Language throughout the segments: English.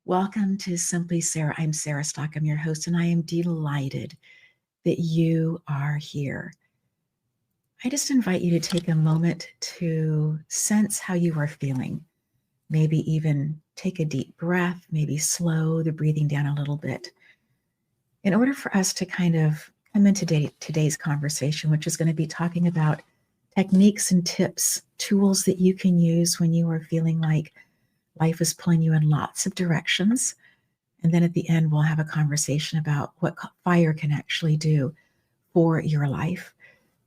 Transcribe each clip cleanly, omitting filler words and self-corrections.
Welcome to Simply Sarah. I'm Sarah Stockham, your host, and I am delighted that you are here. I just invite you to take a moment to sense how you are feeling. Maybe even take a deep breath, maybe slow the breathing down a little bit. In order for us to kind of come into today's conversation, which is going to be talking about techniques and tips, tools that you can use when you are feeling like life is pulling you in lots of directions. And then at the end, we'll have a conversation about what fire can actually do for your life.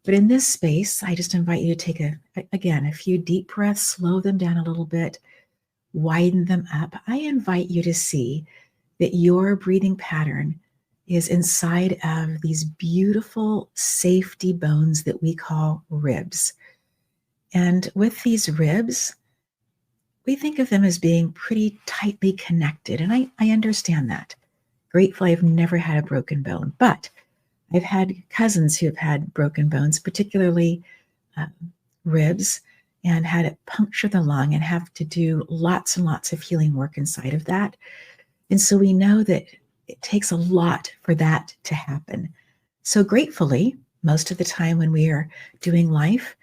But in this space, I just invite you to take a few deep breaths, slow them down a little bit, widen them up. I invite you to see that your breathing pattern is inside of these beautiful safety bones that we call ribs. And with these ribs, we think of them as being pretty tightly connected. And I understand that. Gratefully, I've never had a broken bone, but I've had cousins who have had broken bones, particularly ribs, and had it puncture the lung and have to do lots and lots of healing work inside of that. And so we know that it takes a lot for that to happen. So gratefully, most of the time when we are doing life,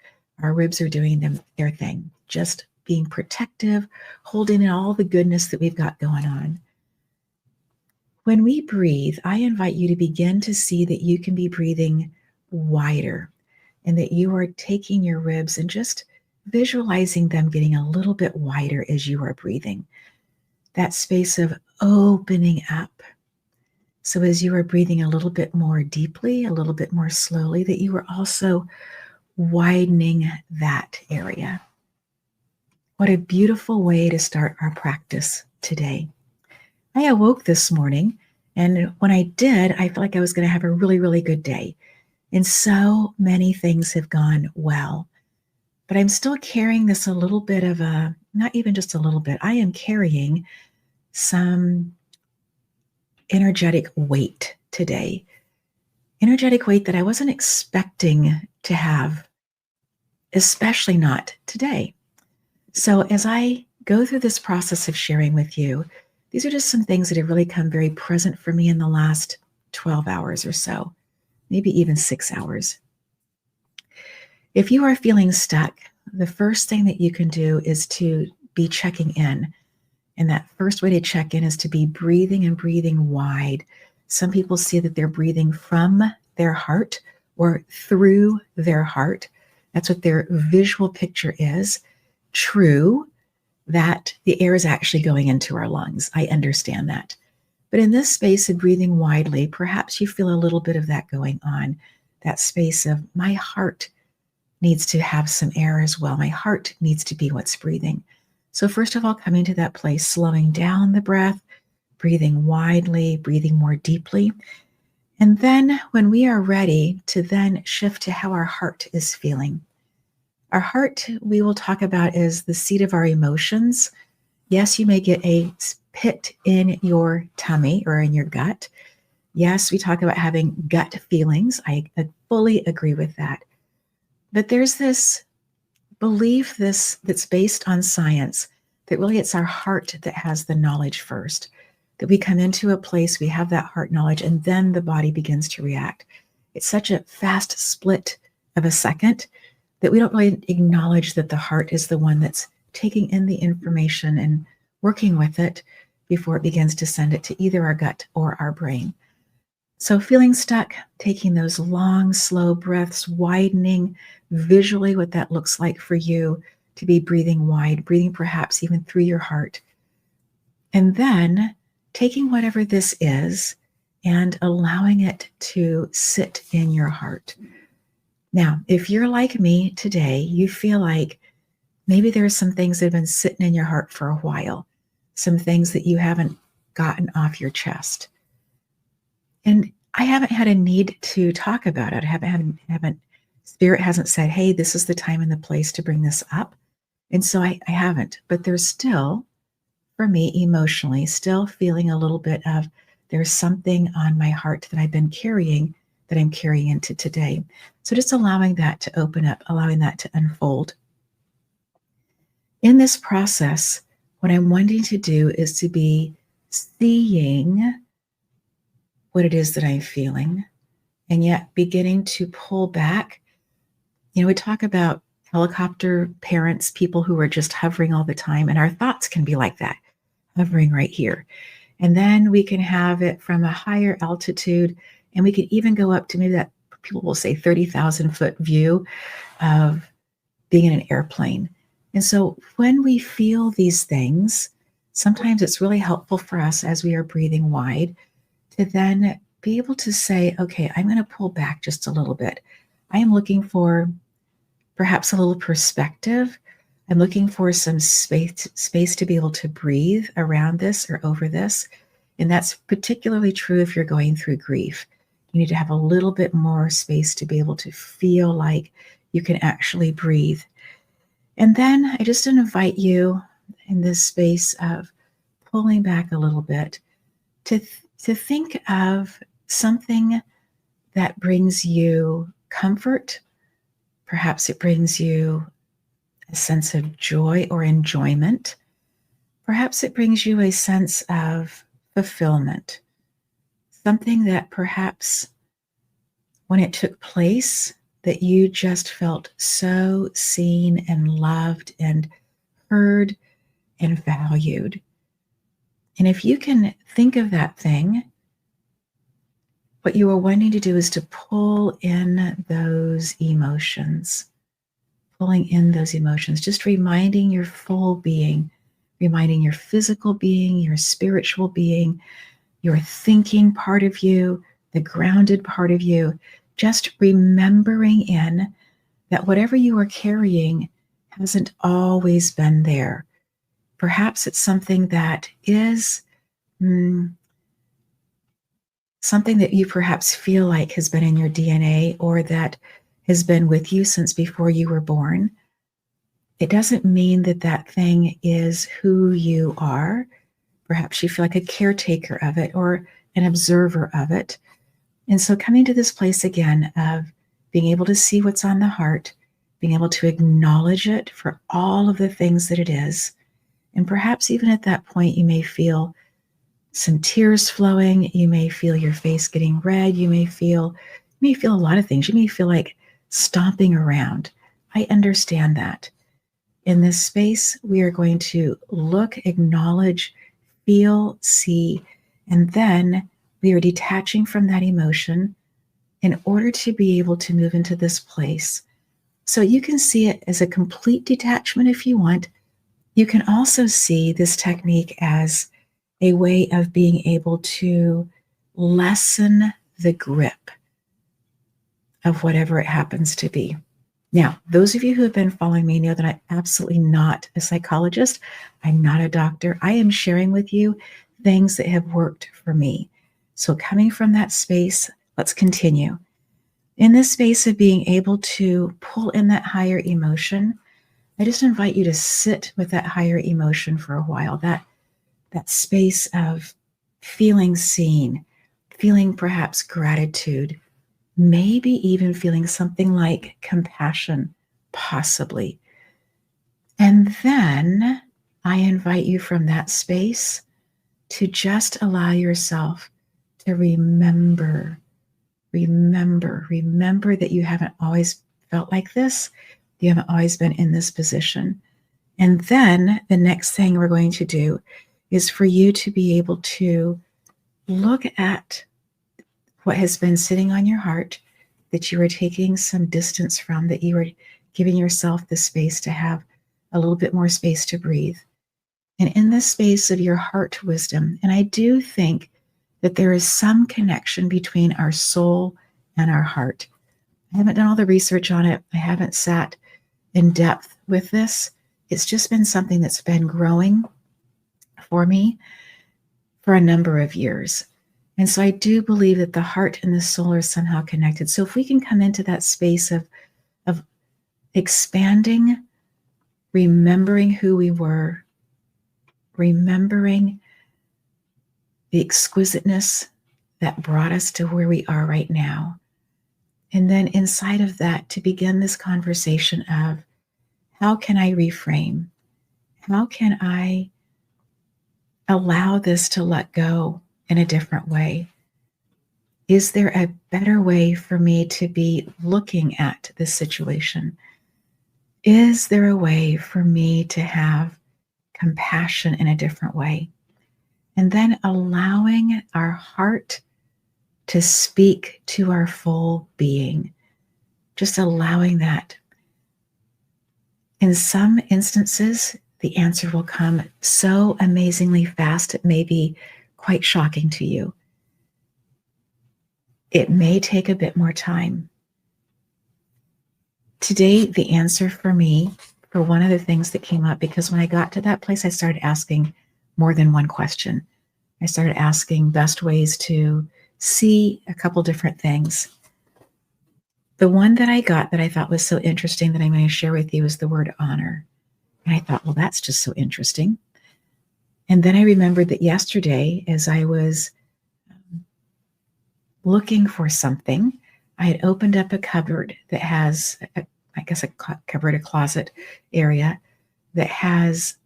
our ribs are doing their thing, just being protective, holding in all the goodness that we've got going on. When we breathe, I invite you to begin to see that you can be breathing wider and that you are taking your ribs and just visualizing them getting a little bit wider as you are breathing. That space of opening up. So as you are breathing a little bit more deeply, a little bit more slowly, that you are also widening that area. What a beautiful way to start our practice today. I awoke this morning, and when I did, I felt like I was going to have a really, really good day. And so many things have gone well. But I'm still carrying this a little bit of not even just a little bit, I am carrying some energetic weight today. Energetic weight that I wasn't expecting to have, especially not today. So as I go through this process of sharing with you, these are just some things that have really come very present for me in the last 12 hours or so, maybe even 6 hours. If you are feeling stuck, the first thing that you can do is to be checking in. And that first way to check in is to be breathing and breathing wide. Some people see that they're breathing from their heart or through their heart. That's what their visual picture is. True that the air is actually going into our lungs. I understand that. But in this space of breathing widely, perhaps you feel a little bit of that going on. That space of my heart needs to have some air as well. My heart needs to be what's breathing. So first of all, coming to that place, slowing down the breath, breathing widely, breathing more deeply. And then when we are ready to then shift to how our heart is feeling. Our heart, we will talk about, is the seat of our emotions. Yes, you may get a pit in your tummy or in your gut. Yes, we talk about having gut feelings. I fully agree with that. But there's this belief that's based on science that really it's our heart that has the knowledge first. That we come into a place, we have that heart knowledge, and then the body begins to react. It's such a fast split of a second that we don't really acknowledge that the heart is the one that's taking in the information and working with it before it begins to send it to either our gut or our brain. So feeling stuck, taking those long, slow breaths, widening visually what that looks like for you to be breathing wide, breathing perhaps even through your heart. And then taking whatever this is and allowing it to sit in your heart. Now, if you're like me today, you feel like maybe there's some things that have been sitting in your heart for a while, some things that you haven't gotten off your chest. And I haven't had a need to talk about it. Spirit hasn't said, hey, this is the time and the place to bring this up. And so I haven't, but there's still, for me emotionally, still feeling a little bit of there's something on my heart that I've been carrying that I'm carrying into today. So just allowing that to open up, allowing that to unfold. In this process, what I'm wanting to do is to be seeing what it is that I'm feeling, and yet beginning to pull back. We talk about helicopter parents, people who are just hovering all the time, and our thoughts can be like that, hovering right here. And then we can have it from a higher altitude, and we could even go up to maybe that people will say 30,000 foot view of being in an airplane. And so when we feel these things, sometimes it's really helpful for us as we are breathing wide to then be able to say, okay, I'm going to pull back just a little bit. I am looking for perhaps a little perspective. I'm looking for some space to be able to breathe around this or over this. And that's particularly true if you're going through grief. You need to have a little bit more space to be able to feel like you can actually breathe. And then I just invite you in this space of pulling back a little bit to think of something that brings you comfort. Perhaps it brings you a sense of joy or enjoyment. Perhaps it brings you a sense of fulfillment. Something that perhaps when it took place, that you just felt so seen and loved and heard and valued. And if you can think of that thing, what you are wanting to do is to pull in those emotions, pulling in those emotions, just reminding your full being, reminding your physical being, your spiritual being, your thinking part of you, the grounded part of you, just remembering in that whatever you are carrying hasn't always been there. Perhaps it's something that is something that you perhaps feel like has been in your DNA or that has been with you since before you were born. It doesn't mean that that thing is who you are. Perhaps you feel like a caretaker of it or an observer of it. And so coming to this place again of being able to see what's on the heart, being able to acknowledge it for all of the things that it is. And perhaps even at that point, you may feel some tears flowing. You may feel your face getting red. You may feel a lot of things. You may feel like stomping around. I understand that. In this space, we are going to look, acknowledge, feel, see, and then we are detaching from that emotion in order to be able to move into this place. So you can see it as a complete detachment if you want. You can also see this technique as a way of being able to lessen the grip of whatever it happens to be. Now, those of you who have been following me know that I'm absolutely not a psychologist. I'm not a doctor. I am sharing with you things that have worked for me. So coming from that space, let's continue. In this space of being able to pull in that higher emotion, I just invite you to sit with that higher emotion for a while, that space of feeling seen, feeling perhaps gratitude, maybe even feeling something like compassion, possibly. And then I invite you from that space to just allow yourself to remember that you haven't always felt like this. You haven't always been in this position. And then the next thing we're going to do is for you to be able to look at what has been sitting on your heart that you are taking some distance from, that you are giving yourself the space to have a little bit more space to breathe. And in this space of your heart wisdom, and I do think that there is some connection between our soul and our heart. I haven't done all the research on it. I haven't sat in depth with this. It's just been something that's been growing for me for a number of years. And so I do believe that the heart and the soul are somehow connected. So if we can come into that space of expanding, remembering who we were, remembering the exquisiteness that brought us to where we are right now. And then inside of that, to begin this conversation of how can I reframe? How can I allow this to let go in a different way? Is there a better way for me to be looking at this situation? Is there a way for me to have compassion in a different way? And then allowing our heart to speak to our full being, just allowing that. In some instances, the answer will come so amazingly fast, it may be quite shocking to you. It may take a bit more time. Today, the answer for me, for one of the things that came up, because when I got to that place, I started asking more than one question. I started asking best ways to see a couple different things. The one that I got that I thought was so interesting that I'm going to share with you is the word honor. And I thought, well, that's just so interesting. And then I remembered that yesterday, as I was looking for something, I had opened up a cupboard that has, I guess, a cupboard, a closet area that has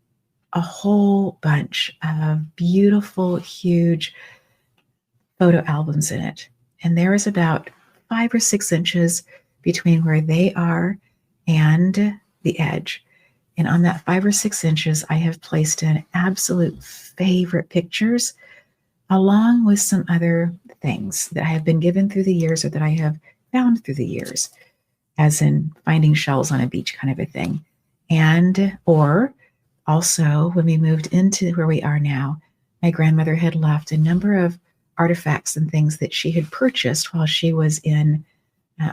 a whole bunch of beautiful, huge photo albums in it. And there is about 5 or 6 inches between where they are and the edge. And on that 5 or 6 inches, I have placed in absolute favorite pictures, along with some other things that I have been given through the years or that I have found through the years, as in finding shells on a beach kind of a thing. And, or also when we moved into where we are now, my grandmother had left a number of artifacts and things that she had purchased while she was in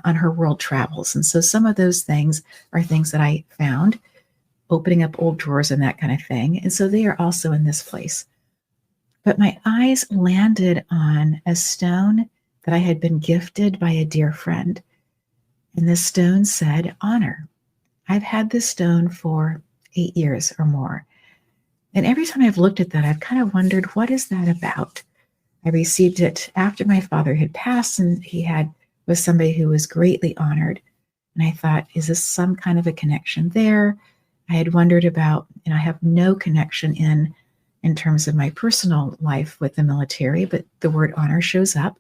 on her world travels. And so some of those things are things that I found, opening up old drawers and that kind of thing. And so they are also in this place. But my eyes landed on a stone that I had been gifted by a dear friend. And this stone said, honor. I've had this stone for 8 years or more. And every time I've looked at that, I've kind of wondered, what is that about? I received it after my father had passed, and he was somebody who was greatly honored. And I thought, is this some kind of a connection there? I had wondered about, and I have no connection in terms of my personal life with the military, but the word honor shows up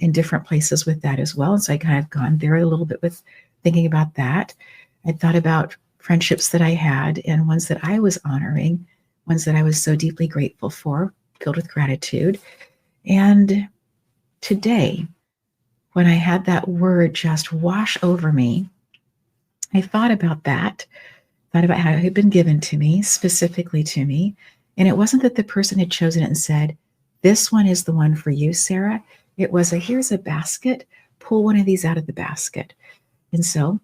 in different places with that as well. And so I kind of gone there a little bit with thinking about that. I thought about friendships that I had and ones that I was honoring, ones that I was so deeply grateful for, filled with gratitude. And today, when I had that word just wash over me, I thought about that, thought about how it had been given to me, specifically to me. And it wasn't that the person had chosen it and said, this one is the one for you, Sarah. It was here's a basket, pull one of these out of the basket. And so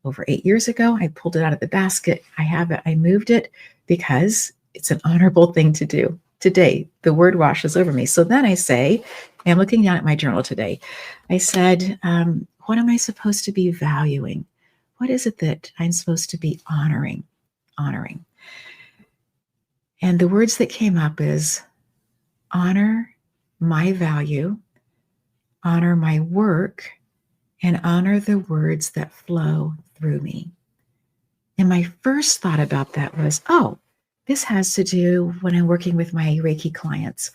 over 8 years ago, I pulled it out of the basket. I have it, I moved it because it's an honorable thing to do. Today, the word washes over me. So then I say, I'm looking down at my journal today. I said, what am I supposed to be valuing? What is it that I'm supposed to be honoring? And the words that came up is honor my value, honor my work, and honor the words that flow through me. And my first thought about that was, oh, this has to do when I'm working with my Reiki clients.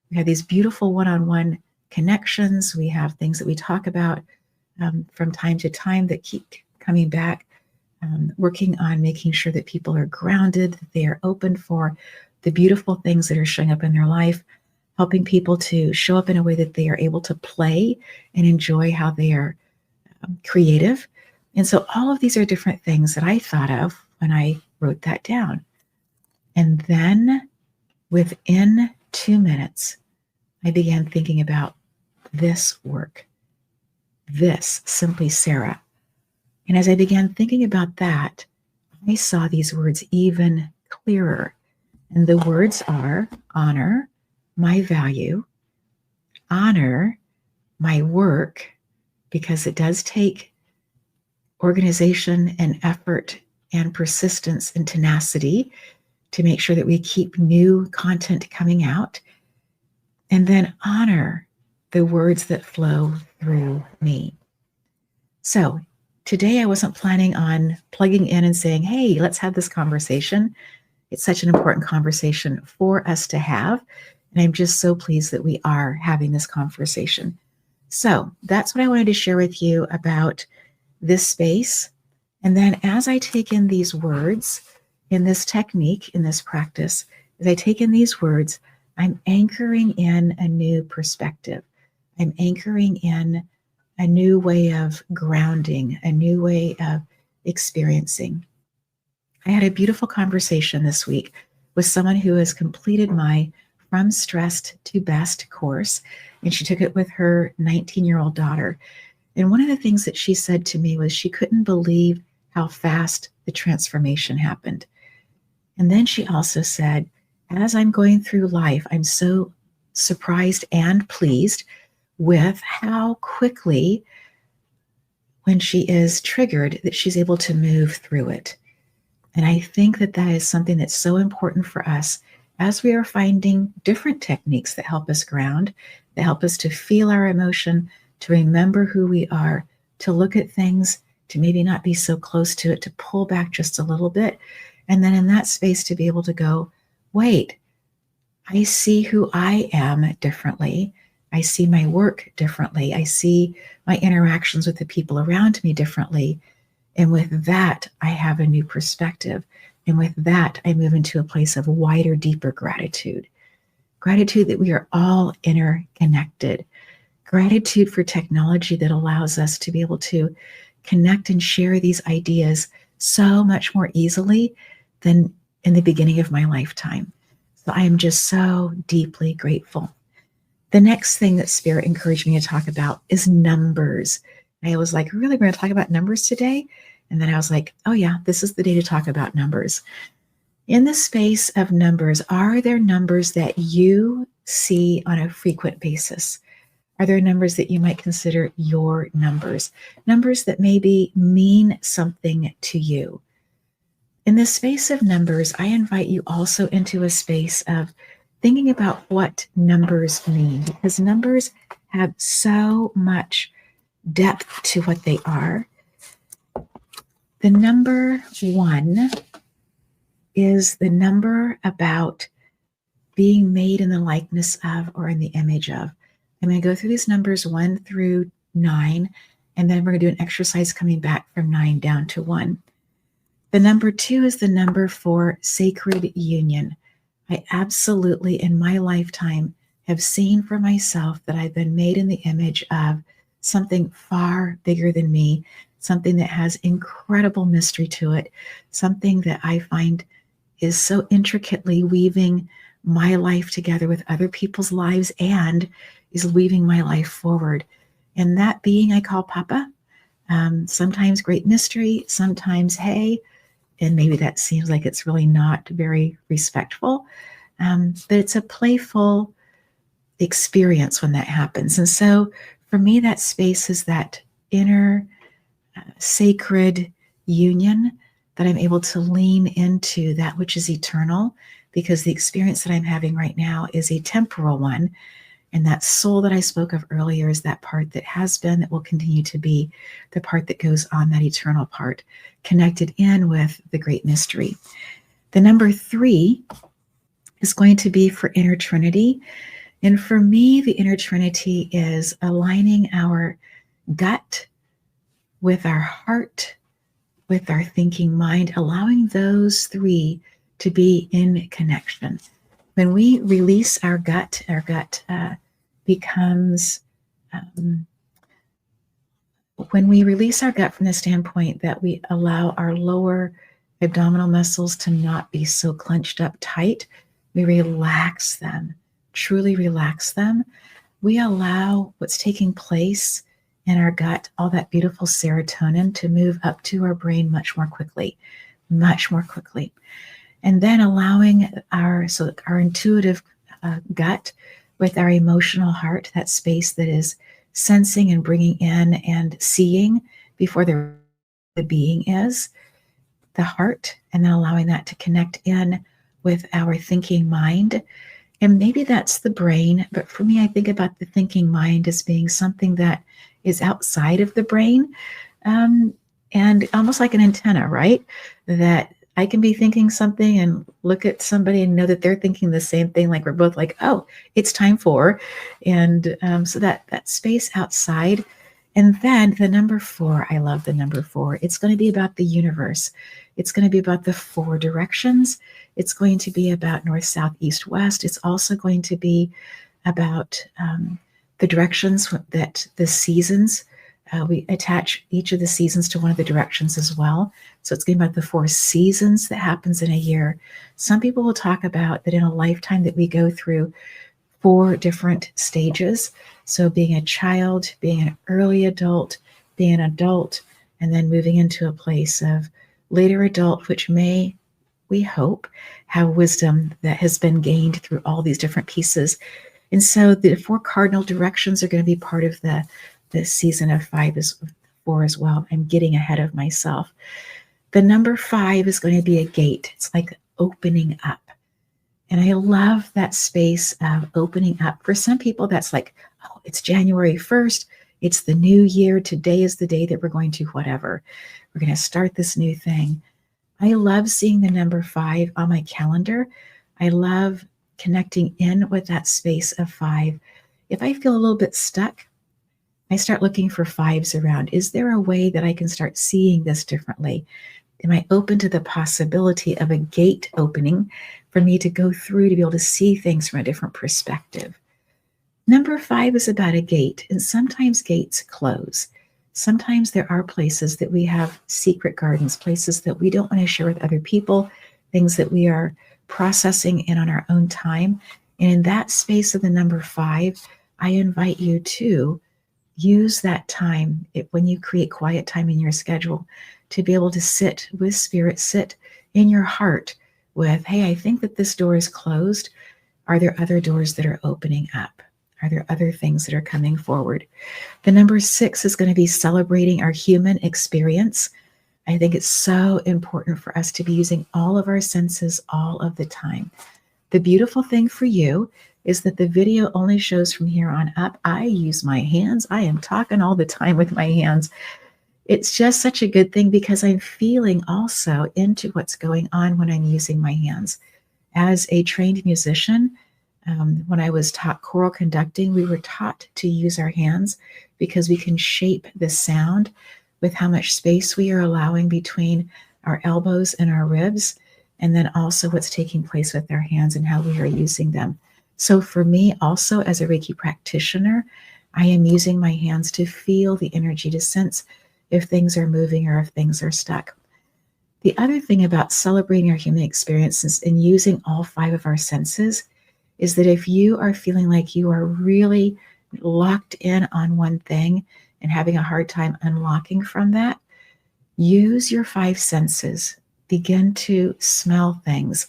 We have these beautiful one-on-one connections. We have things that we talk about from time to time that keep coming back, working on making sure that people are grounded, that they are open for the beautiful things that are showing up in their life, helping people to show up in a way that they are able to play and enjoy how they are creative. And so all of these are different things that I thought of when I wrote that down. And then within 2 minutes, I began thinking about this work, this Simply Sarah. And as I began thinking about that, I saw these words even clearer. And the words are honor my value, honor my work, because it does take organization and effort and persistence and tenacity to make sure that we keep new content coming out. And then honor the words that flow through me. So today I wasn't planning on plugging in and saying, hey, let's have this conversation. it's such an important conversation for us to have. And I'm just so pleased that we are having this conversation. So that's what I wanted to share with you about this space. And then as I take in these words, in this technique, in this practice, as I take in these words, I'm anchoring in a new perspective. I'm anchoring in a new way of grounding, a new way of experiencing. I had a beautiful conversation this week with someone who has completed my From Stressed to Best course, and she took it with her 19-year-old daughter. And one of the things that she said to me was she couldn't believe how fast the transformation happened. And then she also said, as I'm going through life, I'm so surprised and pleased with how quickly, when she is triggered, that she's able to move through it. And I think that that is something that's so important for us as we are finding different techniques that help us ground, that help us to feel our emotion, to remember who we are, to look at things, to maybe not be so close to it, to pull back just a little bit. And then in that space to be able to go, wait, I see who I am differently. I see my work differently. I see my interactions with the people around me differently. And with that, I have a new perspective. And with that, I move into a place of wider, deeper gratitude. Gratitude that we are all interconnected. Gratitude for technology that allows us to be able to connect and share these ideas so much more easily than in the beginning of my lifetime. So I am just so deeply grateful. The next thing that Spirit encouraged me to talk about is numbers. I was like, really, we're going to talk about numbers today? And then I was like, oh yeah, this is the day to talk about numbers. In the space of numbers, are there numbers that you see on a frequent basis? Are there numbers that you might consider your numbers? Numbers that maybe mean something to you? In the space of numbers, I invite you also into a space of thinking about what numbers mean, because numbers have so much depth to what they are. The number 1 is the number about being made in the likeness of or in the image of. I'm going to go through these numbers 1 through 9, and then we're going to do an exercise coming back from 9 down to 1. The number 2 is the number for sacred union. I absolutely, in my lifetime, have seen for myself that I've been made in the image of something far bigger than me, something that has incredible mystery to it, something that I find is so intricately weaving my life together with other people's lives and is weaving my life forward. And that being I call Papa. Sometimes great mystery, sometimes hey, and maybe that seems like it's really not very respectful, but it's a playful experience when that happens. And so for me, that space is that inner sacred union that I'm able to lean into that which is eternal, because the experience that I'm having right now is a temporal one. And that soul that I spoke of earlier is that part that has been, that will continue to be the part that goes on, that eternal part, connected in with the great mystery. The number 3 is going to be for inner Trinity. And for me, the inner Trinity is aligning our gut with our heart, with our thinking mind, allowing those 3 to be in connection. When we release our gut becomes, when we release our gut from the standpoint that we allow our lower abdominal muscles to not be so clenched up tight, we relax them, truly relax them. We allow what's taking place in our gut, all that beautiful serotonin, to move up to our brain much more quickly. And then allowing our intuitive gut with our emotional heart, that space that is sensing and bringing in and seeing before the being is, the heart, and then allowing that to connect in with our thinking mind. And maybe that's the brain, but for me, I think about the thinking mind as being something that is outside of the brain, and almost like an antenna, right? That I can be thinking something and look at somebody and know that they're thinking the same thing. Like we're both like, oh, it's time for. And so that space outside. And then the number 4, I love the number 4. It's going to be about the universe. It's going to be about the 4 directions. It's going to be about north, south, east, west. It's also going to be about the directions that the seasons, we attach each of the seasons to one of the directions as well. So it's going to be about the 4 seasons that happens in a year. Some people will talk about that in a lifetime that we go through 4 different stages. So being a child, being an early adult, being an adult, and then moving into a place of later adult, which may, we hope, have wisdom that has been gained through all these different pieces. And so the 4 cardinal directions are going to be part of the season of 4 as well. I'm getting ahead of myself. The number 5 is going to be a gate. It's like opening up. And I love that space of opening up. For some people, that's like, oh, it's January 1st. It's the new year. Today is the day that we're going to whatever. We're going to start this new thing. I love seeing the number 5 on my calendar. I love connecting in with that space of 5. If I feel a little bit stuck, I start looking for 5s around. Is there a way that I can start seeing this differently? Am I open to the possibility of a gate opening for me to go through to be able to see things from a different perspective? Number 5 is about a gate, and sometimes gates close. Sometimes there are places that we have secret gardens, places that we don't want to share with other people, things that we are processing in on our own time. And in that space of the number 5, I invite you to use that time when you create quiet time in your schedule to be able to sit with spirit, sit in your heart with, hey, I think that this door is closed. Are there other doors that are opening up? Are there other things that are coming forward? The number 6 is going to be celebrating our human experience. I think it's so important for us to be using all of our senses all of the time. The beautiful thing for you is that the video only shows from here on up. I use my hands. I am talking all the time with my hands. It's just such a good thing because I'm feeling also into what's going on when I'm using my hands. As a trained musician, when I was taught choral conducting, we were taught to use our hands because we can shape the sound with how much space we are allowing between our elbows and our ribs, and then also what's taking place with our hands and how we are using them. So for me, also as a Reiki practitioner, I am using my hands to feel the energy, to sense if things are moving or if things are stuck. The other thing about celebrating our human experiences and using all 5 of our senses is that if you are feeling like you are really locked in on one thing and having a hard time unlocking from that, use your 5 senses. Begin to smell things.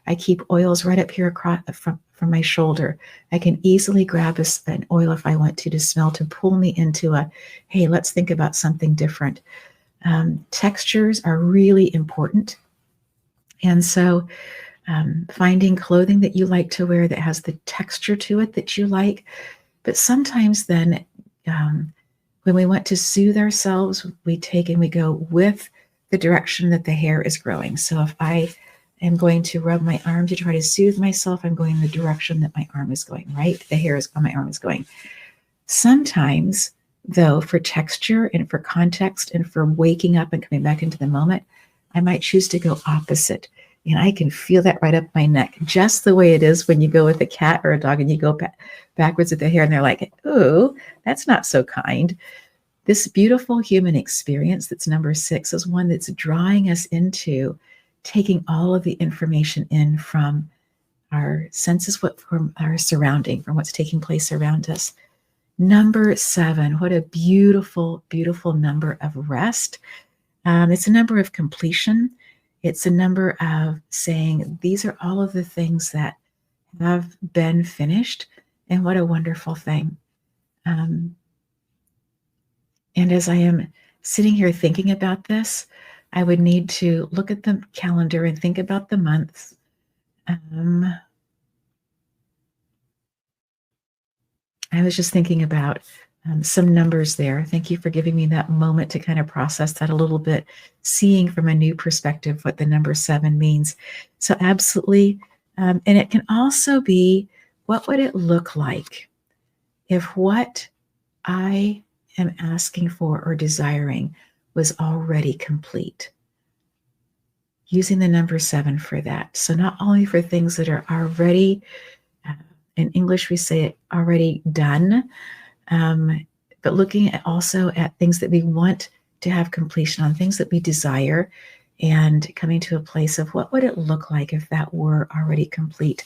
I keep oils right up here across from my shoulder. I can easily grab an oil if I want to smell, to pull me into a, hey, let's think about something different. Textures are really important. And so finding clothing that you like to wear that has the texture to it that you like. But sometimes then when we want to soothe ourselves, we take and we go with the direction that the hair is growing. So if I am going to rub my arm to try to soothe myself, I'm going in the direction that my arm is going, right? The hair is on my arm is going. Sometimes, though, for texture and for context and for waking up and coming back into the moment, I might choose to go opposite. And I can feel that right up my neck, just the way it is when you go with a cat or a dog and you go backwards with the hair and they're like, ooh, that's not so kind. This beautiful human experience that's number 6 is one that's drawing us into taking all of the information in from our senses, from our surrounding, from what's taking place around us. Number 7, what a beautiful, beautiful number of rest. It's a number of completion. It's a number of saying, these are all of the things that have been finished, and what a wonderful thing. And as I am sitting here thinking about this, I would need to look at the calendar and think about the months. I was just thinking about some numbers there. Thank you for giving me that moment to kind of process that a little bit, seeing from a new perspective what the number 7 means. So absolutely. And it can also be, what would it look like if what I am asking for or desiring was already complete? Using the number 7 for that. So not only for things that are already, in English we say it, already done, but looking at also at things that we want to have completion on, things that we desire, and coming to a place of what would it look like if that were already complete.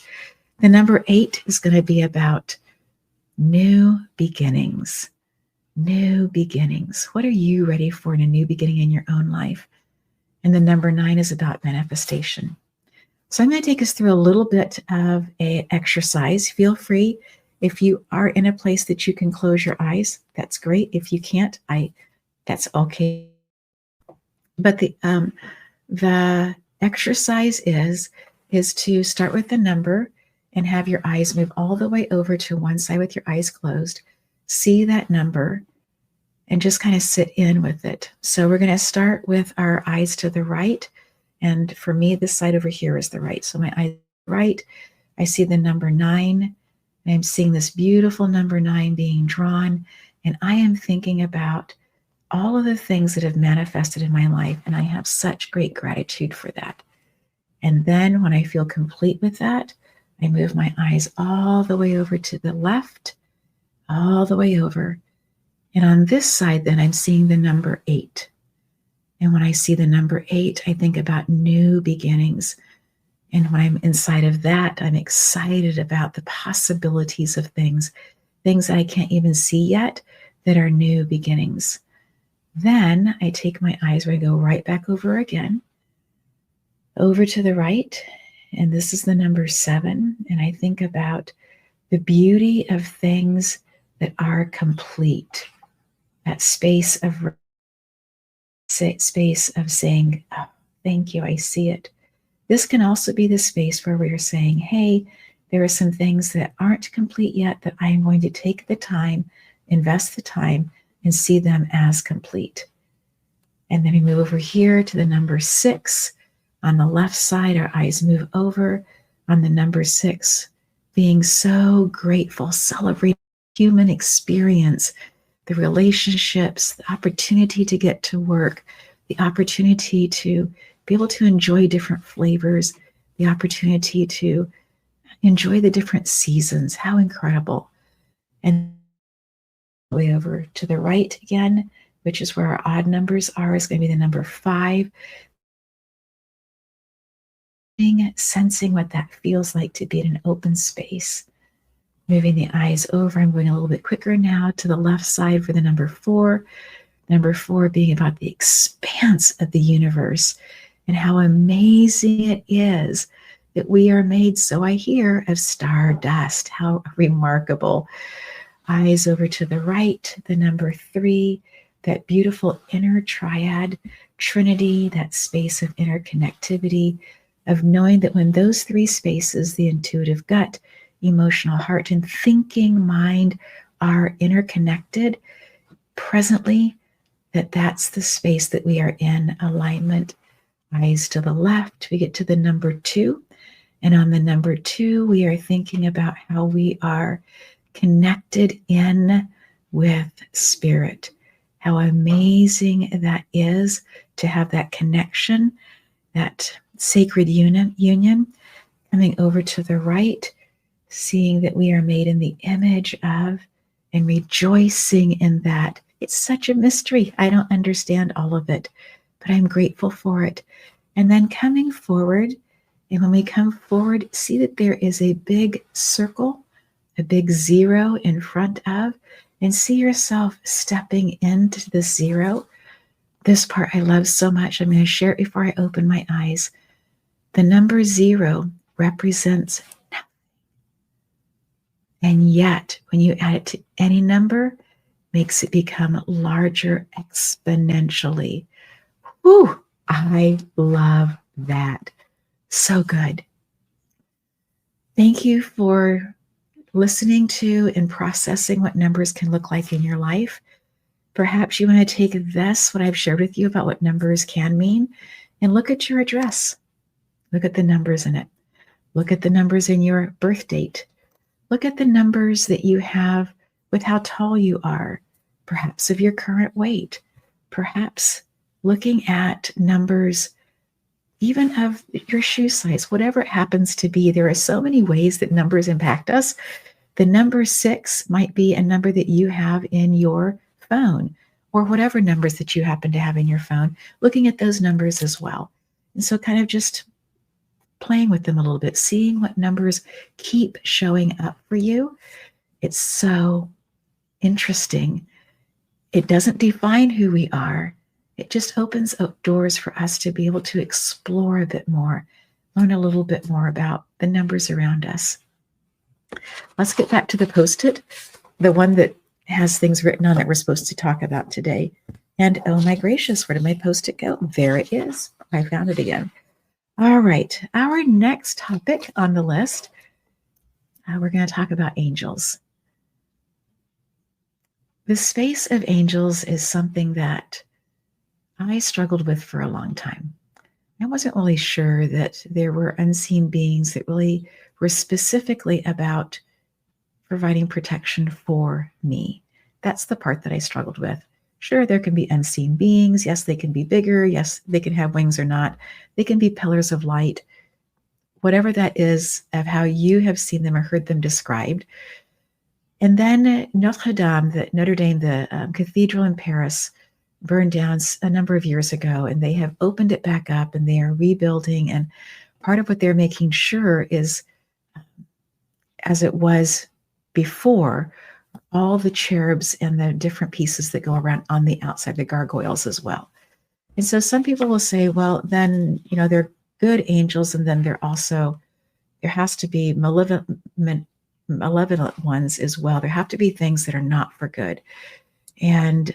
The number 8 is going to be about new beginnings. New beginnings. What are you ready for in a new beginning in your own life? And the number 9 is about manifestation. So I'm going to take us through a little bit of an exercise. Feel free, if you are in a place that you can close your eyes, that's great. If you can't, that's okay. But the exercise is to start with the number and have your eyes move all the way over to one side with your eyes closed. See that number and just kind of sit in with it. So we're going to start with our eyes to the right. And for me, this side over here is the right. So my eyes right, I see the number 9. And I'm seeing this beautiful number 9 being drawn. And I am thinking about all of the things that have manifested in my life. And I have such great gratitude for that. And then when I feel complete with that, I move my eyes all the way over to the left, all the way over. And on this side, then I'm seeing the number 8. And when I see the number 8, I think about new beginnings. And when I'm inside of that, I'm excited about the possibilities of things that I can't even see yet that are new beginnings. Then I take my eyes where I go right back over again, over to the right. And this is the number 7. And I think about the beauty of things that are complete. That space of saying, oh, thank you, I see it. This can also be the space where we're saying, hey, there are some things that aren't complete yet that I am going to take the time, invest the time, and see them as complete. And then we move over here to the number 6. On the left side, our eyes move over on the number 6, being so grateful, celebrating human experience, the relationships, the opportunity to get to work, the opportunity to be able to enjoy different flavors, the opportunity to enjoy the different seasons. How incredible. And way over to the right again, which is where our odd numbers are, is going to be the number 5. Sensing what that feels like to be in an open space. Moving the eyes over, I'm going a little bit quicker now to the left side for the number 4. Number 4 being about the expanse of the universe and how amazing it is that we are made, so I hear, of stardust. How remarkable. Eyes over to the right, the number 3, that beautiful inner triad, trinity, that space of interconnectivity, of knowing that when those 3 spaces, the intuitive gut, emotional heart, and thinking mind, are interconnected presently, that's the space that we are in alignment. Eyes to the left, we get to the number 2. And on the number 2, we are thinking about how we are connected in with spirit. How amazing that is to have that connection, that sacred union. Coming over to the right, seeing that we are made in the image of, and rejoicing in that. It's such a mystery. I don't understand all of it, but I'm grateful for it. And then coming forward, and when we come forward, see that there is a big circle, a big 0 in front of, and see yourself stepping into the 0. This part I love so much. I'm going to share it before I open my eyes. The number 0 represents nothing. And yet, when you add it to any number, makes it become larger exponentially. Whew, I love that. So good. Thank you for listening to and processing what numbers can look like in your life. Perhaps you want to take this, what I've shared with you about what numbers can mean, and look at your address. Look at the numbers in it. Look at the numbers in your birth date. Look at the numbers that you have with how tall you are, perhaps of your current weight, perhaps looking at numbers even of your shoe size, whatever it happens to be. There are so many ways that numbers impact us. The number 6 might be a number that you have in your phone, or whatever numbers that you happen to have in your phone, looking at those numbers as well. And so kind of just playing with them a little bit, seeing what numbers keep showing up for you. It's so interesting. It doesn't define who we are. It just opens up doors for us to be able to explore a bit more, learn a little bit more about the numbers around us. Let's get back to the Post-it, the one that has things written on that we're supposed to talk about today. And oh my gracious, where did my Post-it go? There it is. I found it again. All right, our next topic on the list, we're going to talk about angels. The space of angels is something that I struggled with for a long time. I wasn't really sure that there were unseen beings that really were specifically about providing protection for me. That's the part that I struggled with. Sure, there can be unseen beings. Yes, they can be bigger. Yes, they can have wings or not. They can be pillars of light. Whatever that is of how you have seen them or heard them described. And then Notre Dame, the cathedral in Paris, burned down a number of years ago, and they have opened it back up, and they are rebuilding. And part of what they're making sure is, as it was before, all the cherubs and the different pieces that go around on the outside, the gargoyles as well. And so some people will say, well, then, they're good angels, and then there has to be malevolent ones as well. There have to be things that are not for good. And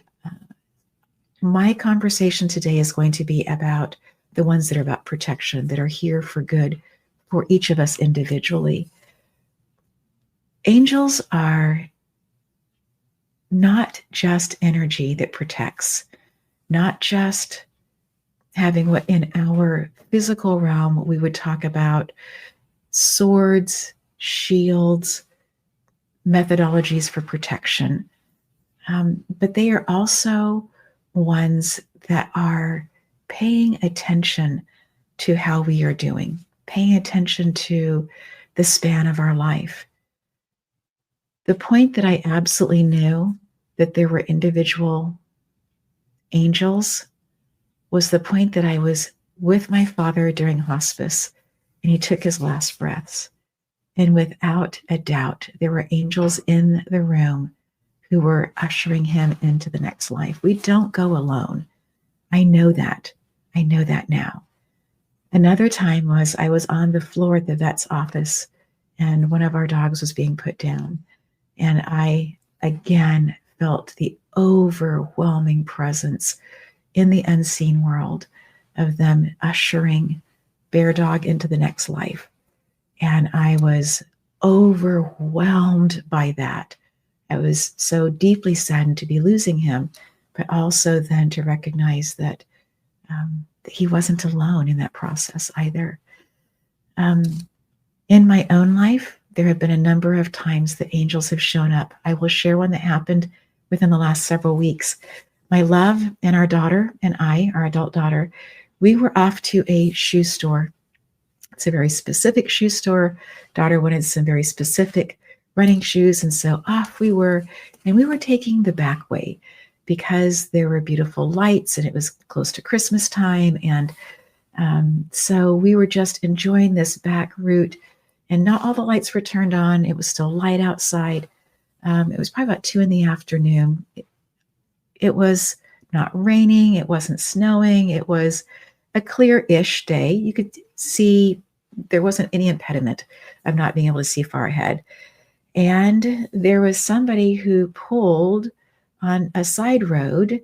my conversation today is going to be about the ones that are about protection, that are here for good for each of us individually. Angels are not just energy that protects, not just having what in our physical realm we would talk about swords, shields, methodologies for protection. But they are also ones that are paying attention to how we are doing, paying attention to the span of our life. The point that I absolutely knew that there were individual angels was the point that I was with my father during hospice, and he took his last breaths. And without a doubt, there were angels in the room who were ushering him into the next life. We don't go alone. I know that. I know that now. Another time was I was on the floor at the vet's office, and one of our dogs was being put down. And I, again, felt the overwhelming presence in the unseen world of them ushering Bear Dog into the next life. And I was overwhelmed by that. I was so deeply saddened to be losing him, but also then to recognize that he wasn't alone in that process either. In my own life, there have been a number of times that angels have shown up. I will share one that happened within the last several weeks. My love and our daughter and I, our adult daughter, we were off to a shoe store. It's a very specific shoe store. Daughter wanted some very specific running shoes, and so off we were, and we were taking the back way because there were beautiful lights and it was close to Christmas time, and so we were just enjoying this back route, and not all the lights were turned on. It was still light outside. It was probably about 2 p.m. It was not raining. It wasn't snowing. It was a clear-ish day. You could see there wasn't any impediment of not being able to see far ahead. And there was somebody who pulled on a side road,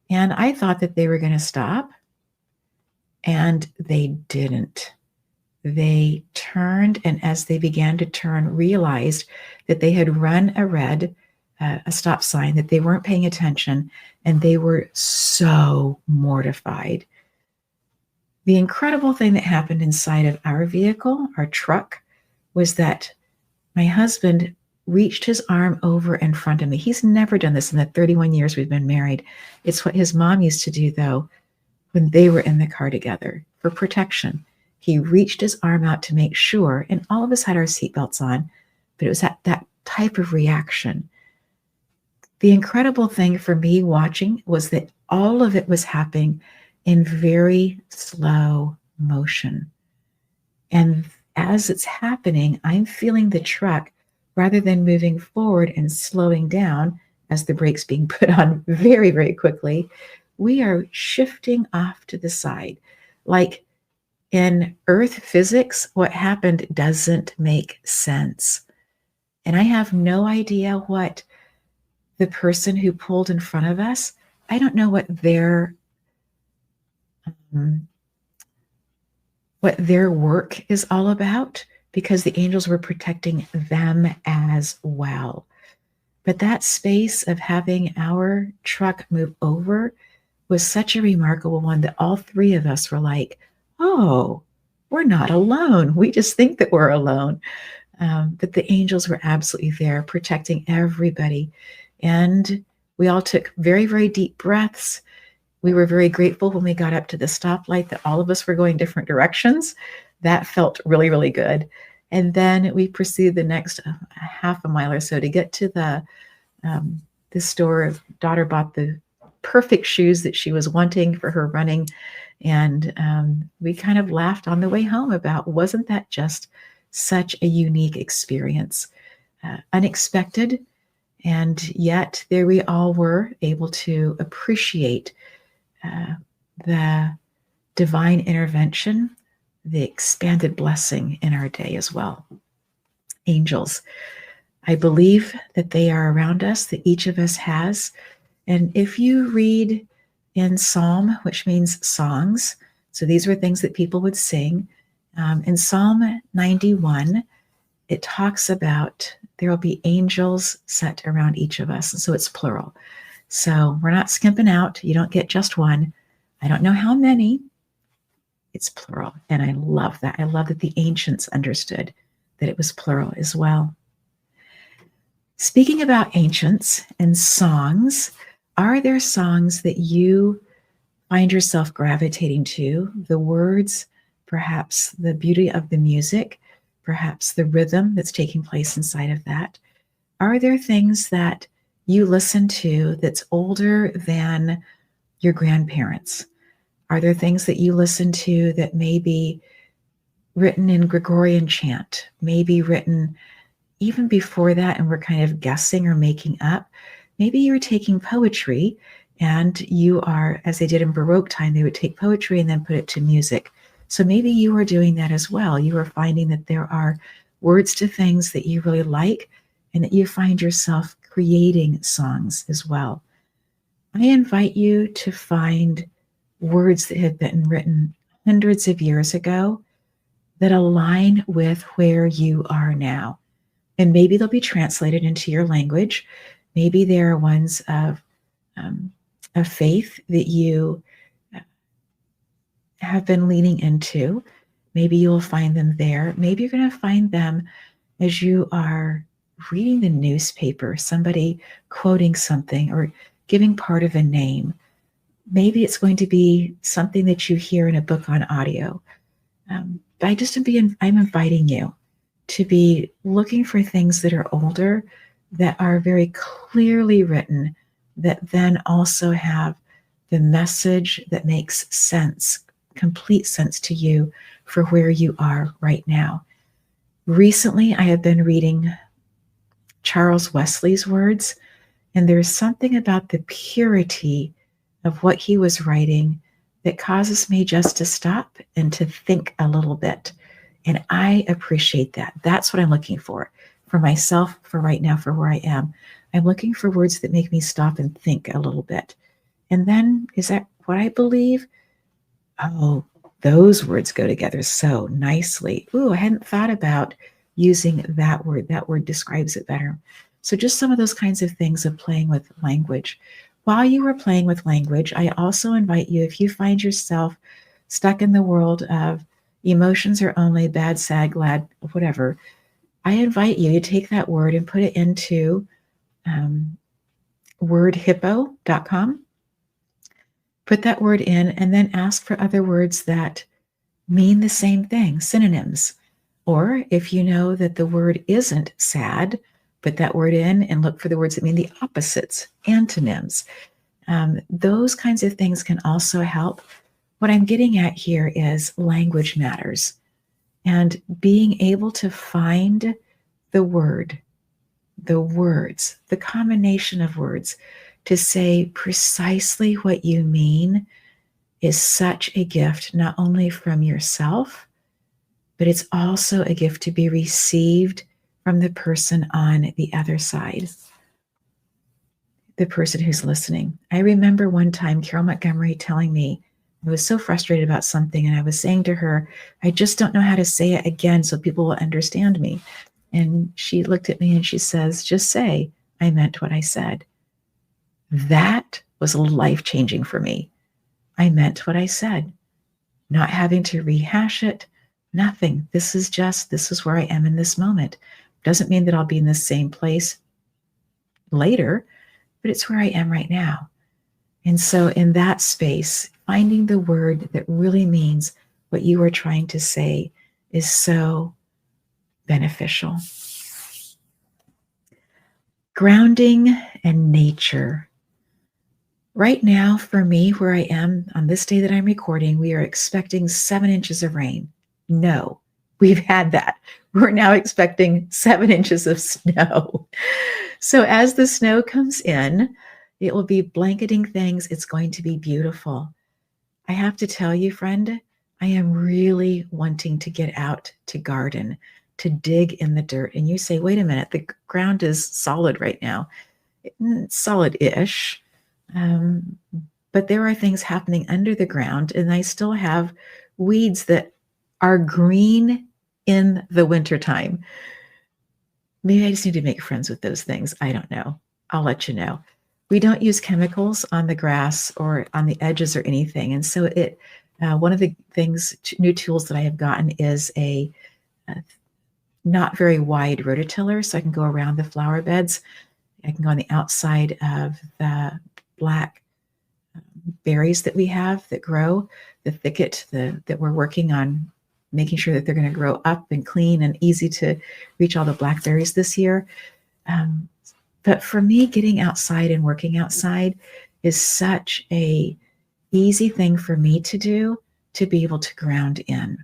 and I thought that they were going to stop, and they didn't. They turned, and as they began to turn, realized that they had run a stop sign, that they weren't paying attention, and they were so mortified. The incredible thing that happened inside of our vehicle, our truck, was that my husband reached his arm over in front of me. He's never done this in the 31 years we've been married. It's what his mom used to do, though, when they were in the car together for protection. He reached his arm out to make sure, and all of us had our seatbelts on, but it was that type of reaction. The incredible thing for me watching was that all of it was happening in very slow motion. And as it's happening, I'm feeling the truck, rather than moving forward and slowing down as the brakes being put on very, very quickly, we are shifting off to the side. Like in Earth physics, what happened doesn't make sense. And I have no idea what the person who pulled in front of us, I don't know what their work is all about, because the angels were protecting them as well. But that space of having our truck move over was such a remarkable one that all three of us were like, oh, we're not alone. We just think that we're alone. But the angels were absolutely there protecting everybody. And we all took very, very deep breaths. We were very grateful when we got up to the stoplight that all of us were going different directions. That felt really, really good. And then we proceeded the next half a mile or so to get to the store. Daughter bought the perfect shoes that she was wanting for her running. And we kind of laughed on the way home about, wasn't that just such a unique experience? Unexpected. And yet there we all were able to appreciate the divine intervention, the expanded blessing in our day as well. Angels, I believe that they are around us, that each of us has. And if you read in Psalm, which means songs, so these were things that people would sing, in Psalm 91, it talks about there will be angels set around each of us. And so it's plural. So we're not skimping out. You don't get just one. I don't know how many. It's plural. And I love that. I love that the ancients understood that it was plural as well. Speaking about ancients and songs, are there songs that you find yourself gravitating to? The words, perhaps the beauty of the music, perhaps the rhythm that's taking place inside of that. Are there things that you listen to that's older than your grandparents? Are there things that you listen to that may be written in Gregorian chant, maybe written even before that, and we're kind of guessing or making up? Maybe you're taking poetry and you are, as they did in Baroque time, they would take poetry and then put it to music. So maybe you are doing that as well. You are finding that there are words to things that you really like and that you find yourself creating songs as well. I invite you to find words that have been written hundreds of years ago that align with where you are now. And maybe they'll be translated into your language. Maybe there are ones of faith that you have been leaning into. Maybe you'll find them there. Maybe you're going to find them as you are reading the newspaper, somebody quoting something or giving part of a name. Maybe it's going to be something that you hear in a book on audio. I'm inviting you to be looking for things that are older, that are very clearly written, that then also have the message that makes sense, complete sense to you for where you are right now. Recently, I have been reading Charles Wesley's words, and there's something about the purity of what he was writing that causes me just to stop and to think a little bit. And I appreciate that. That's what I'm looking for myself, for right now, for where I am. I'm looking for words that make me stop and think a little bit. And then, is that what I believe? Oh, Those words go together so nicely. Ooh, I hadn't thought about using that word. That word describes it better. So just some of those kinds of things of playing with language. While you are playing with language, I also invite you, if you find yourself stuck in the world of emotions are only bad, sad, glad, whatever, I invite you to take that word and put it into wordhippo.com. Put that word in and then ask for other words that mean the same thing, synonyms. Or if you know that the word isn't sad, put that word in and look for the words that mean the opposites, antonyms. Those kinds of things can also help. What I'm getting at here is language matters, and being able to find the word, the words, the combination of words to say precisely what you mean is such a gift, not only from yourself, but it's also a gift to be received from the person on the other side, the person who's listening. I remember one time Carol Montgomery telling me I was so frustrated about something, and I was saying to her, I just don't know how to say it again so people will understand me. And she looked at me and she says, just say, I meant what I said. That was life-changing for me. I meant what I said, not having to rehash it, nothing. This is where I am in this moment. Doesn't mean that I'll be in the same place later, but it's where I am right now. And so in that space, finding the word that really means what you are trying to say is so beneficial. Grounding and nature. Right now, for me, where I am on this day that I'm recording, we are expecting 7 inches of rain. No, we've had that. We're now expecting 7 inches of snow. So as the snow comes in, it will be blanketing things. It's going to be beautiful. I have to tell you, friend, I am really wanting to get out to garden, to dig in the dirt. And you say, wait a minute, the ground is solid right now. Solid-ish. But there are things happening under the ground, and I still have weeds that are green in the wintertime. Maybe I just need to make friends with those things. I don't know. I'll let you know. We don't use chemicals on the grass or on the edges or anything. And so one of the things, new tools that I have gotten is a not very wide rototiller, so I can go around the flower beds. I can go on the outside of the black berries that we have that grow, the thicket that we're working on making sure that they're going to grow up and clean and easy to reach all the blackberries this year. But for me, getting outside and working outside is such a easy thing for me to do, to be able to ground in.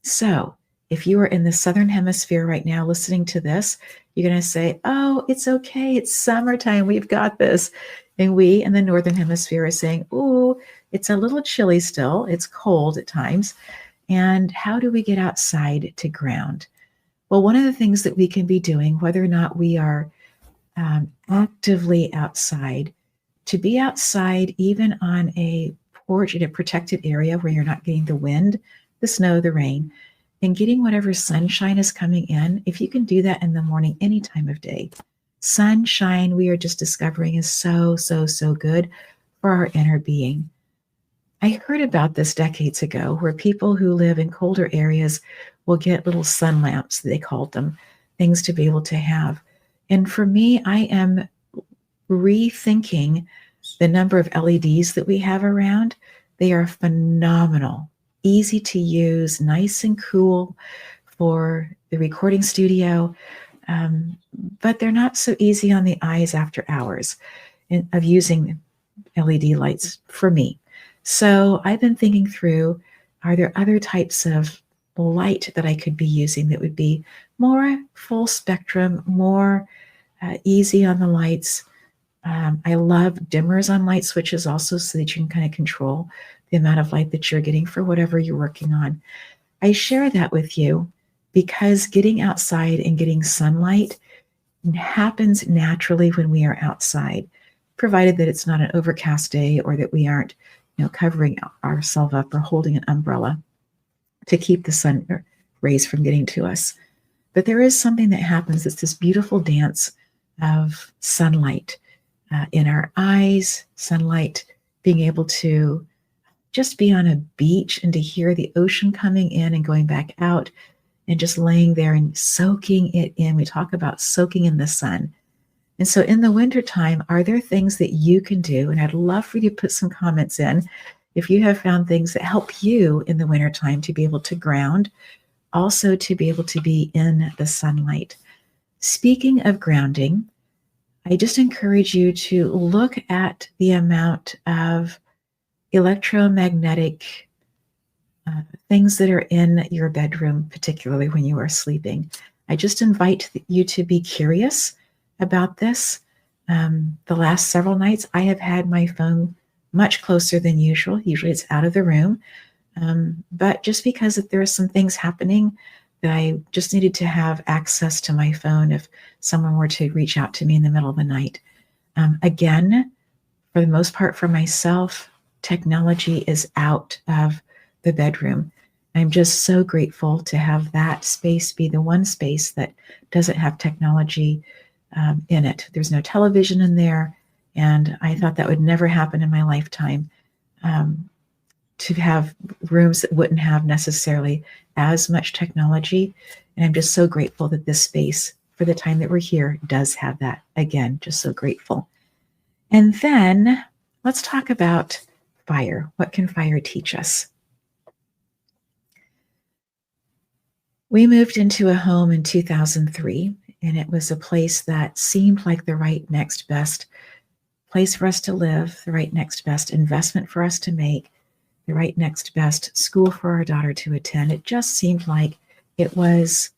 So if you are in the Southern Hemisphere right now listening to this, you're going to say, oh, it's okay. It's summertime. We've got this. And we in the Northern Hemisphere are saying, ooh, it's a little chilly still. It's cold at times. And how do we get outside to ground? Well, one of the things that we can be doing, whether or not we are actively outside, to be outside even on a porch in a protected area where you're not getting the wind, the snow, the rain, and getting whatever sunshine is coming in. If you can do that in the morning, any time of day, sunshine, we are just discovering, is so, so, so good for our inner being. I heard about this decades ago, where people who live in colder areas will get little sun lamps, they called them, things to be able to have. And for me, I am rethinking the number of LEDs that we have around. They are phenomenal, easy to use, nice and cool for the recording studio, but they're not so easy on the eyes after hours of using LED lights for me. So I've been thinking through, are there other types of light that I could be using that would be more full spectrum, more easy on the lights? I love dimmers on light switches also, so that you can kind of control the amount of light that you're getting for whatever you're working on. I share that with you because getting outside and getting sunlight happens naturally when we are outside, provided that it's not an overcast day or that we aren't covering ourselves up or holding an umbrella to keep the sun rays from getting to us. But there is something that happens. It's this beautiful dance of sunlight in our eyes, sunlight being able to just be on a beach and to hear the ocean coming in and going back out and just laying there and soaking it in. We talk about soaking in the sun. And so in the wintertime, are there things that you can do? And I'd love for you to put some comments in if you have found things that help you in the wintertime to be able to ground, also to be able to be in the sunlight. Speaking of grounding, I just encourage you to look at the amount of electromagnetic things that are in your bedroom, particularly when you are sleeping. I just invite you to be curious about this. The last several nights, I have had my phone much closer than usual. Usually it's out of the room. But just because there are some things happening that I just needed to have access to my phone if someone were to reach out to me in the middle of the night. Again, for the most part for myself, technology is out of the bedroom. I'm just so grateful to have that space be the one space that doesn't have technology in it. There's no television in there, and I thought that would never happen in my lifetime, to have rooms that wouldn't have necessarily as much technology. And I'm just so grateful that this space, for the time that we're here, does have that. Again, just so grateful. And then let's talk about fire. What can fire teach us? We moved into a home in 2003, and it was a place that seemed like the right next best place for us to live, the right next best investment for us to make, the right next best school for our daughter to attend. It just seemed like it was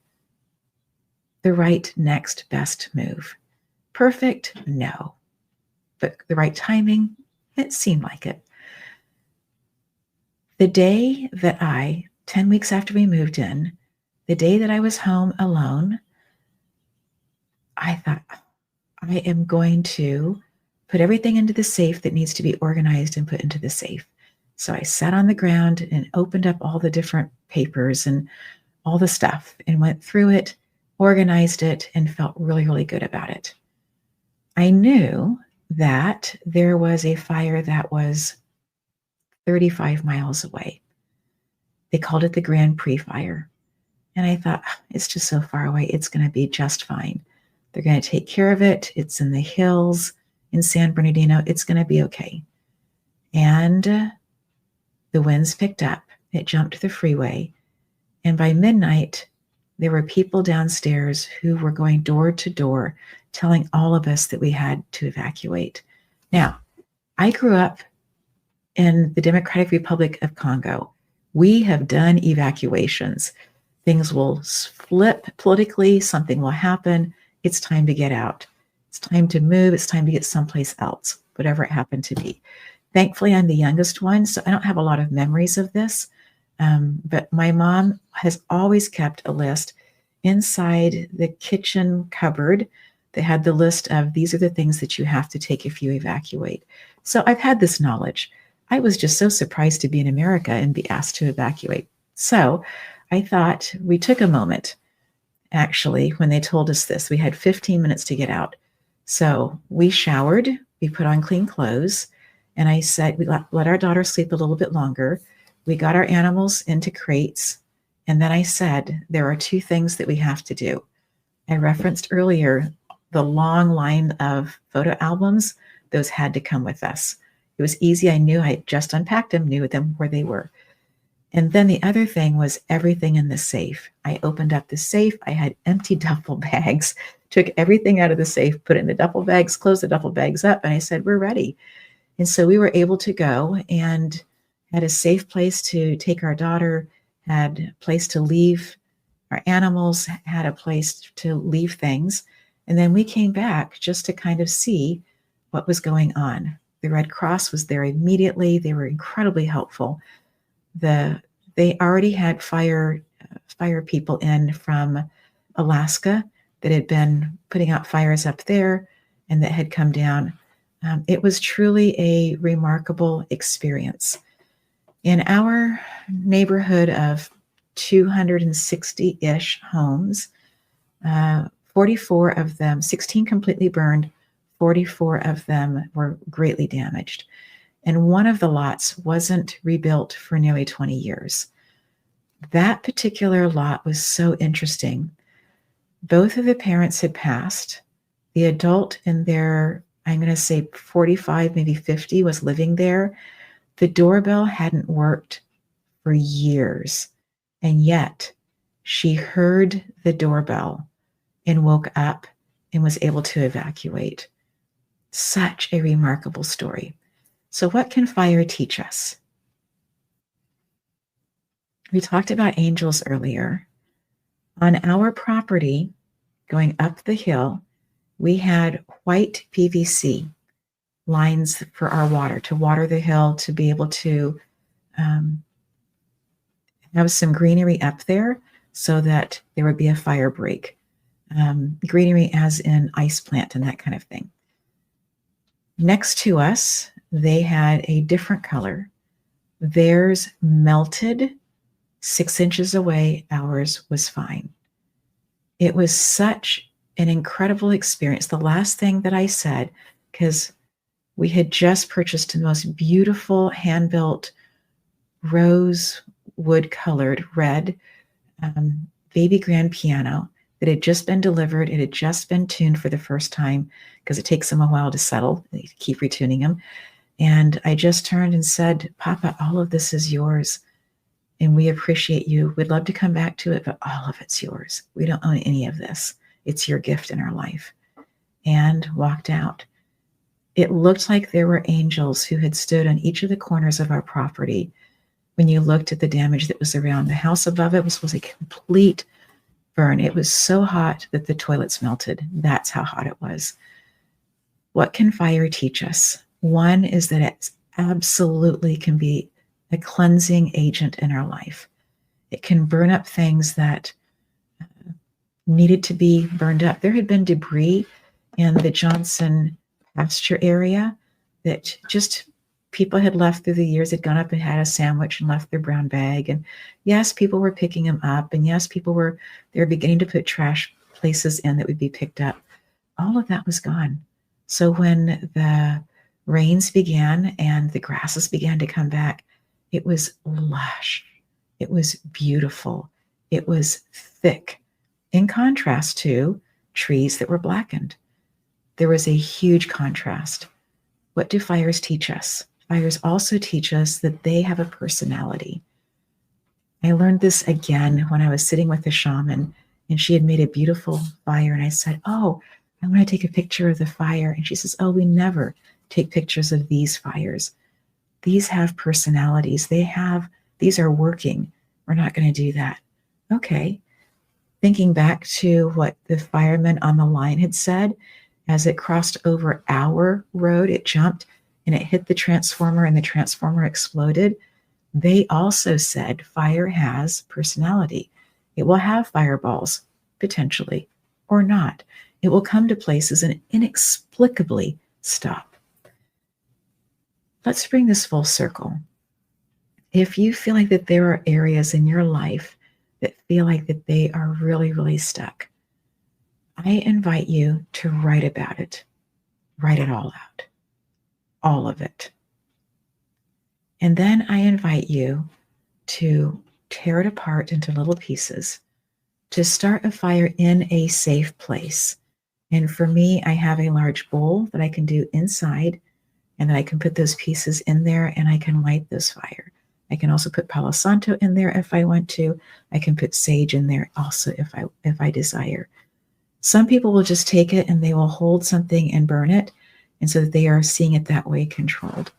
the right next best move. Perfect? No. But the right timing? It seemed like it. The day that 10 weeks after we moved in, the day that I was home alone, I thought, I am going to put everything into the safe that needs to be organized and put into the safe. So I sat on the ground and opened up all the different papers and all the stuff and went through it, organized it, and felt really, really good about it. I knew that there was a fire that was 35 miles away. They called it the Grand Prix fire. And I thought, it's just so far away. It's going to be just fine. They're going to take care of it. It's in the hills in San Bernardino. It's going to be okay. And the winds picked up. It jumped the freeway. And by midnight, there were people downstairs who were going door to door telling all of us that we had to evacuate. Now, I grew up in the Democratic Republic of Congo. We have done evacuations. Things will flip politically, something will happen. It's time to get out. It's time to move. It's time to get someplace else, whatever it happened to be. Thankfully, I'm the youngest one, so I don't have a lot of memories of this. But my mom has always kept a list inside the kitchen cupboard that had the list of these are the things that you have to take if you evacuate. So I've had this knowledge. I was just so surprised to be in America and be asked to evacuate. So I thought we took a moment, actually, when they told us this. We had 15 minutes to get out. So we showered, we put on clean clothes, and I said, we let our daughter sleep a little bit longer. We got our animals into crates. And then I said, there are two things that we have to do. I referenced earlier the long line of photo albums. Those had to come with us. It was easy. I knew I just unpacked them, knew them where they were. And then the other thing was everything in the safe. I opened up the safe. I had empty duffel bags, took everything out of the safe, put it in the duffel bags, closed the duffel bags up, and I said, we're ready. And so we were able to go and had a safe place to take our daughter, had a place to leave our animals, had a place to leave things. And then we came back just to kind of see what was going on. The Red Cross was there immediately. They were incredibly helpful. They already had fire people in from Alaska that had been putting out fires up there and that had come down. It was truly a remarkable experience. In our neighborhood of 260-ish homes, 44 of them, 16 completely burned, 44 of them were greatly damaged. And one of the lots wasn't rebuilt for nearly 20 years. That particular lot was so interesting. Both of the parents had passed. The adult in their, I'm going to say 45, maybe 50, was living there. The doorbell hadn't worked for years. And yet she heard the doorbell and woke up and was able to evacuate. Such a remarkable story. So what can fire teach us? We talked about angels earlier. On our property, going up the hill, we had white PVC lines for our water, to water the hill, to be able to have some greenery up there so that there would be a fire break. Greenery as in ice plant and that kind of thing. Next to us, they had a different color. Theirs melted 6 inches away. Ours was fine. It was such an incredible experience. The last thing that I said, because we had just purchased the most beautiful hand-built rose wood colored red baby grand piano that had just been delivered. It had just been tuned for the first time because it takes them a while to settle. They keep retuning them. And I just turned and said, Papa, all of this is yours. And we appreciate you. We'd love to come back to it, but all of it's yours. We don't own any of this. It's your gift in our life. And walked out. It looked like there were angels who had stood on each of the corners of our property. When you looked at the damage that was around, the house above it was a complete burn. It was so hot that the toilets melted. That's how hot it was. What can fire teach us? One is that it absolutely can be a cleansing agent in our life. It can burn up things that needed to be burned up. There had been debris in the Johnson pasture area that just people had left through the years, had gone up and had a sandwich and left their brown bag. And yes, people were picking them up. And yes, they were beginning to put trash places in that would be picked up. All of that was gone. So when the rains began and the grasses began to come back, it was lush. It was beautiful. It was thick, in contrast to trees that were blackened. There was a huge contrast. What do fires teach us? Fires also teach us that they have a personality. I learned this again when I was sitting with a shaman, and she had made a beautiful fire, and I said, oh, I want to take a picture of the fire. And she says, oh, we never take pictures of these fires. These have personalities. These are working. We're not going to do that. Okay. Thinking back to what the fireman on the line had said, as it crossed over our road, it jumped and it hit the transformer and the transformer exploded. They also said fire has personality. It will have fireballs, potentially, or not. It will come to places and inexplicably stop. Let's bring this full circle. If you feel like that there are areas in your life that feel like that they are really, really stuck, I invite you to write about it. Write it all out. All of it. And then I invite you to tear it apart into little pieces, to start a fire in a safe place. And for me, I have a large bowl that I can do inside, and then I can put those pieces in there and I can light this fire. I can also put Palo Santo in there if I want to. I can put sage in there also if I desire. Some people will just take it and they will hold something and burn it, and so that they are seeing it that way controlled.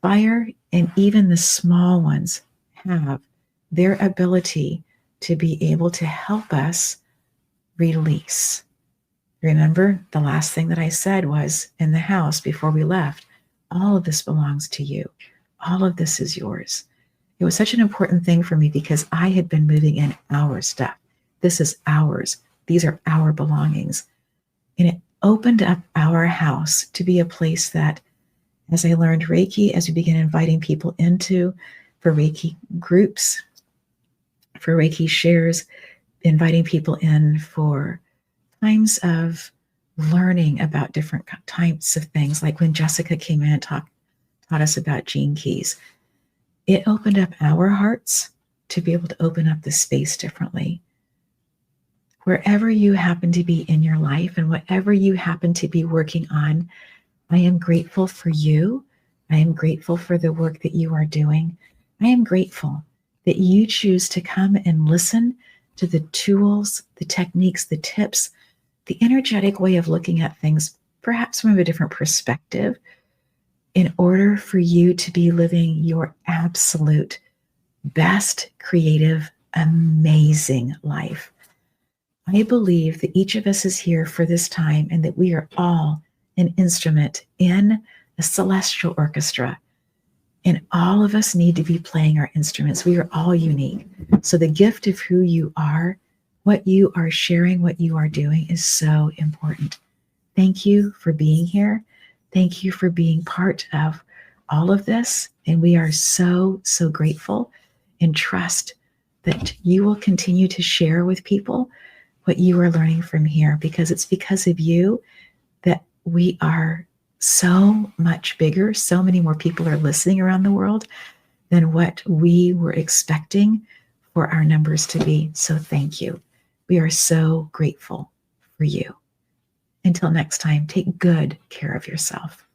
Fire, and even the small ones, have their ability to be able to help us release. Remember, the last thing that I said was in the house before we left, all of this belongs to you. All of this is yours. It was such an important thing for me because I had been moving in our stuff. This is ours. These are our belongings. And opened up our house to be a place that, as I learned Reiki, as we began inviting people into for Reiki groups, for Reiki shares, inviting people in for times of learning about different types of things, like when Jessica came in and taught us about gene keys. It opened up our hearts to be able to open up the space differently. Wherever you happen to be in your life and whatever you happen to be working on, I am grateful for you. I am grateful for the work that you are doing. I am grateful that you choose to come and listen to the tools, the techniques, the tips, the energetic way of looking at things, perhaps from a different perspective, in order for you to be living your absolute best, creative, amazing life. I believe that each of us is here for this time and that we are all an instrument in a celestial orchestra. And all of us need to be playing our instruments. We are all unique. So the gift of who you are, what you are sharing, what you are doing is so important. Thank you for being here. Thank you for being part of all of this. And we are so, so grateful and trust that you will continue to share with people what you are learning from here, because it's because of you that we are so much bigger. So many more people are listening around the world than what we were expecting for our numbers to be. So thank you. We are so grateful for you. Until next time, take good care of yourself.